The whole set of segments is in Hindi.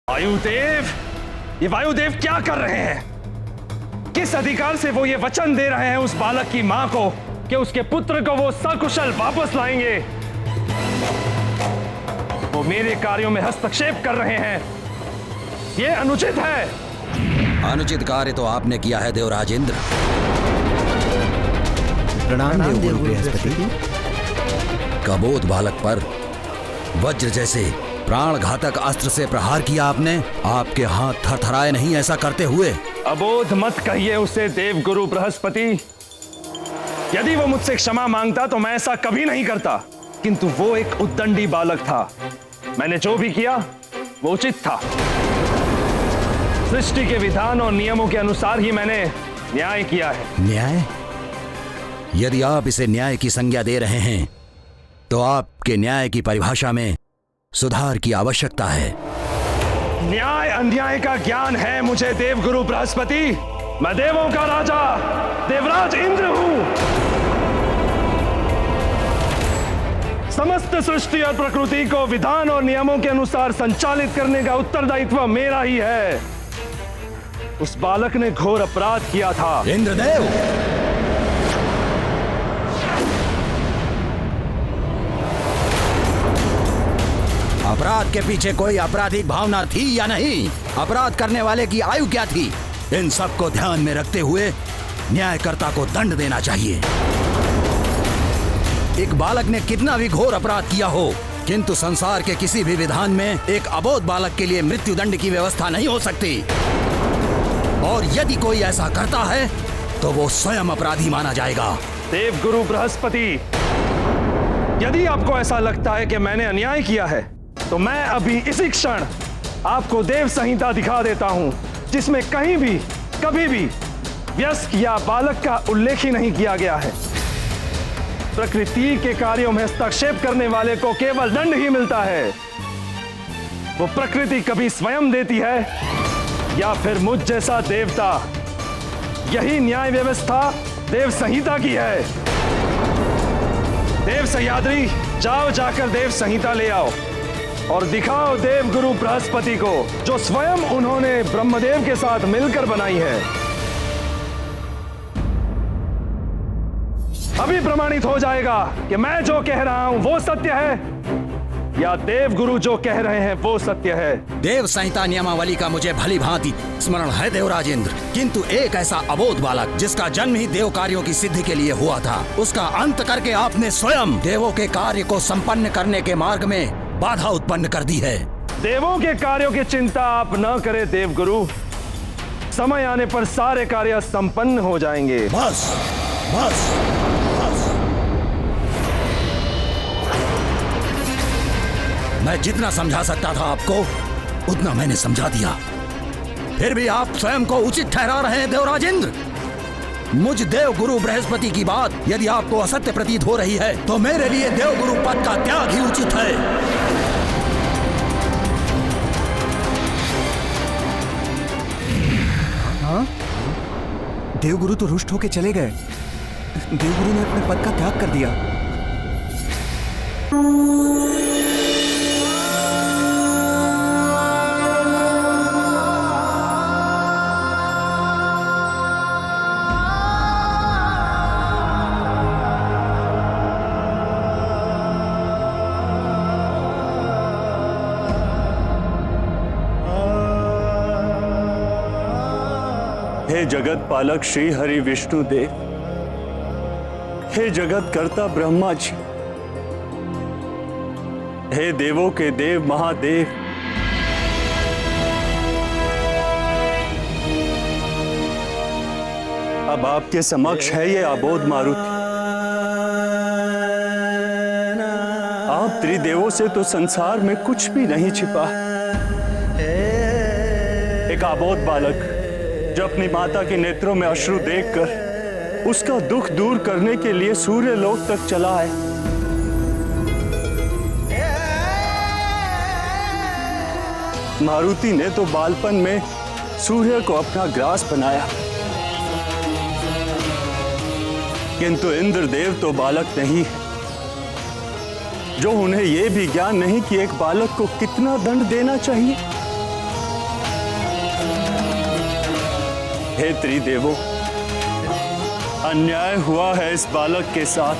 वायुदेव, ये वायुदेव क्या कर रहे हैं? किस अधिकार से वो ये वचन दे रहे हैं उस बालक की मां को कि उसके पुत्र को वो सकुशल वापस लाएंगे? वो मेरे कार्यों में हस्तक्षेप कर रहे हैं, ये अनुचित है। अनुचित कार्य तो आपने किया है देवराज इंद्र। प्रणाम देवगुरु बृहस्पति। कबोध बालक पर वज्र जैसे प्राण घातक अस्त्र से प्रहार किया आपने। आपके हाथ थरथराए नहीं ऐसा करते हुए? अबोध मत कहिए उसे देवगुरु बृहस्पति। यदि वो मुझसे क्षमा मांगता तो मैं ऐसा कभी नहीं करता, किंतु वो एक उद्दंडी बालक था। मैंने जो भी किया वो उचित था। सृष्टि के विधान और नियमों के अनुसार ही मैंने न्याय किया है। न्याय? यदि आप इसे न्याय की संज्ञा दे रहे हैं तो आपके न्याय की परिभाषा में सुधार की आवश्यकता है। न्याय अन्याय का ज्ञान है मुझे देवगुरु बृहस्पति। मैं देवों का राजा देवराज इंद्र हूं। समस्त सृष्टि और प्रकृति को विधान और नियमों के अनुसार संचालित करने का उत्तरदायित्व मेरा ही है। उस बालक ने घोर अपराध किया था। इंद्रदेव, अपराध के पीछे कोई आपराधिक भावना थी या नहीं? अपराध करने वाले की आयु क्या थी? इन सब को ध्यान में रखते हुए न्यायकर्ता को दंड देना चाहिए। एक बालक ने कितना भी घोर अपराध किया हो, किंतु संसार के किसी भी विधान में एक अबोध बालक के लिए मृत्युदंड की व्यवस्था नहीं हो सकती। और यदि कोई ऐसा करता है तो वो स्वयं अपराधी माना जाएगा। देवगुरु बृहस्पति, यदि आपको ऐसा लगता है कि मैंने अन्याय किया है तो मैं अभी इसी क्षण आपको देव संहिता दिखा देता हूं, जिसमें कहीं भी कभी भी वयस्क या बालक का उल्लेख ही नहीं किया गया है। प्रकृति के कार्यों में हस्तक्षेप करने वाले को केवल दंड ही मिलता है। वो प्रकृति कभी स्वयं देती है या फिर मुझ जैसा देवता। यही न्याय व्यवस्था देव संहिता की है। देव सह्याद्री, जाओ जाकर देव संहिता ले आओ और दिखाओ देवगुरु बृहस्पति को, जो स्वयं उन्होंने ब्रह्मदेव के साथ मिलकर बनाई है। अभी प्रमाणित हो जाएगा कि मैं जो कह रहा हूं वो सत्य है या देवगुरु जो कह रहे हैं वो सत्य है। देव संहिता नियमावली का मुझे भली भांति स्मरण है देवराज इंद्र, किंतु एक ऐसा अबोध बालक जिसका जन्म ही देव कार्यों की सिद्धि के लिए हुआ था, उसका अंत करके आपने स्वयं देवों के कार्य को संपन्न करने के मार्ग में बाधा उत्पन्न कर दी है। देवों के कार्यों की चिंता आप न करें देवगुरु। समय आने पर सारे कार्य संपन्न हो जाएंगे। बस बस बस। मैं जितना समझा सकता था आपको उतना मैंने समझा दिया, फिर भी आप स्वयं को उचित ठहरा रहे हैं देवराज इंद्र। मुझ देवगुरु बृहस्पति की बात यदि आपको असत्य प्रतीत हो रही है तो मेरे लिए देवगुरु पद का त्याग ही उचित है। हाँ? देवगुरु तो रुष्ट होके चले गए। देवगुरु ने अपने पद का त्याग कर दिया। हे जगत पालक श्री हरि विष्णु देव, हे जगत कर्ता ब्रह्मा जी, हे देवों के देव महादेव, अब आपके समक्ष है ये अबोध मारुति। आप त्रिदेवों से तो संसार में कुछ भी नहीं छिपा। एक अबोध बालक जो अपनी माता के नेत्रों में अश्रु देखकर उसका दुख दूर करने के लिए सूर्य लोक तक चला है। मारुति ने तो बालपन में सूर्य को अपना ग्रास बनाया, किंतु इंद्रदेव तो बालक नहीं है, जो उन्हें यह भी ज्ञान नहीं कि एक बालक को कितना दंड देना चाहिए। हे त्रिदेवों, अन्याय हुआ है इस बालक के साथ।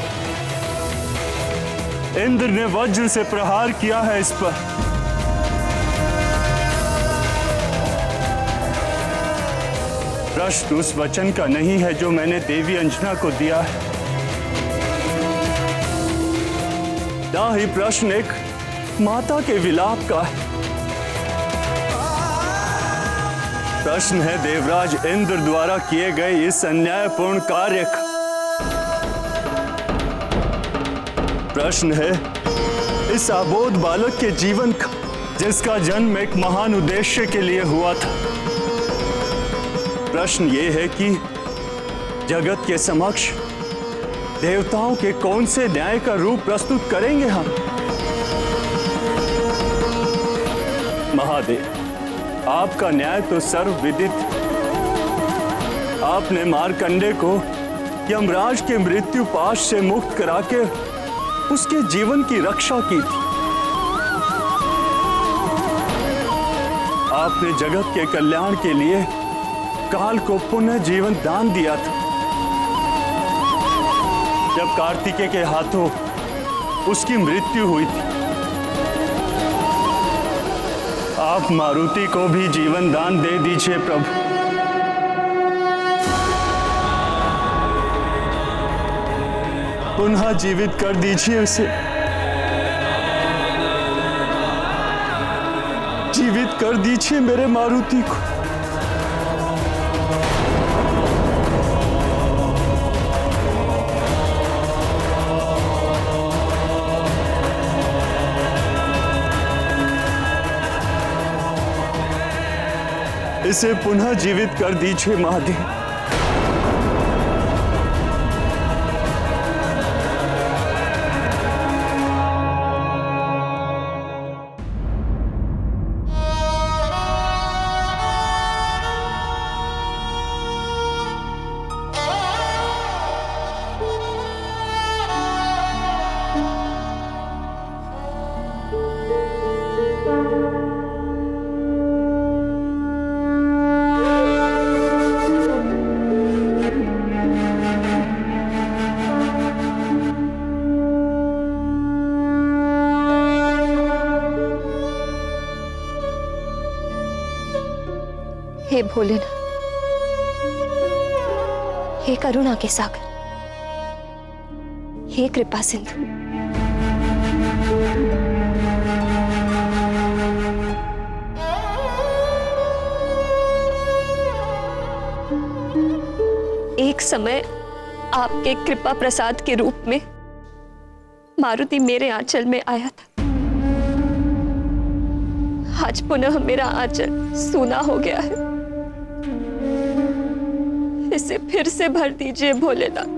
इंद्र ने वज्र से प्रहार किया है इस पर। प्रश्न उस वचन का नहीं है जो मैंने देवी अंजना को दिया है, ना ही प्रश्न एक माता के विलाप का है। प्रश्न है देवराज इंद्र द्वारा किए गए इस अन्यायपूर्ण कार्य का। प्रश्न है इस अबोध बालक के जीवन का, जिसका जन्म एक महान उद्देश्य के लिए हुआ था। प्रश्न ये है कि जगत के समक्ष देवताओं के कौन से न्याय का रूप प्रस्तुत करेंगे हम। महादेव, आपका न्याय तो सर्वविदित। आपने मार्कंडे को यमराज के मृत्यु पाश से मुक्त करा के उसके जीवन की रक्षा की थी। आपने जगत के कल्याण के लिए काल को पुनः जीवन दान दिया था। जब कार्तिकेय के हाथों उसकी मृत्यु हुई थी, आप मारुति को भी जीवन दान दे दीजिए प्रभु। पुनः जीवित कर दीजिए उसे, जीवित कर दीजिए मेरे मारुति को। इसे पुनः जीवित कर दीजिए महादेव। हे भोलेनाथ, हे करुणा के सागर, हे कृपा सिंधु, एक समय आपके कृपा प्रसाद के रूप में मारुति मेरे आंचल में आया था। आज पुनः मेरा आंचल सूना हो गया है। इसे फिर से भर दीजिए भोलेनाथ।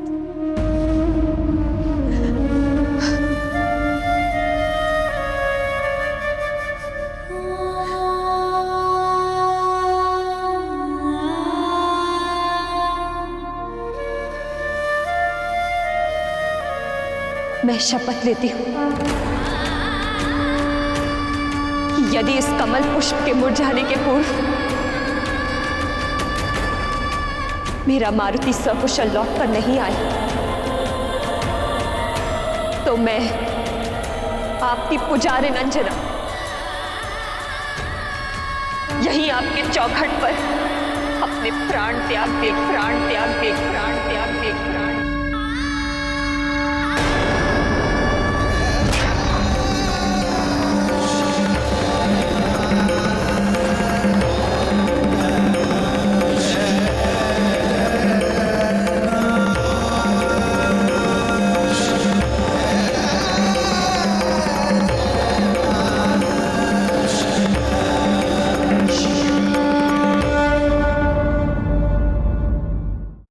मैं शपथ लेती हूं कि यदि इस कमल पुष्प के मुरझाने के पूर्व मेरा मारुति सकुशल लौट कर नहीं आया, तो मैं आपकी पुजारिन अंजना यहीं आपके चौखट पर अपने प्राण त्याग देगी, प्राण त्याग देगी, प्राण त्याग देगी।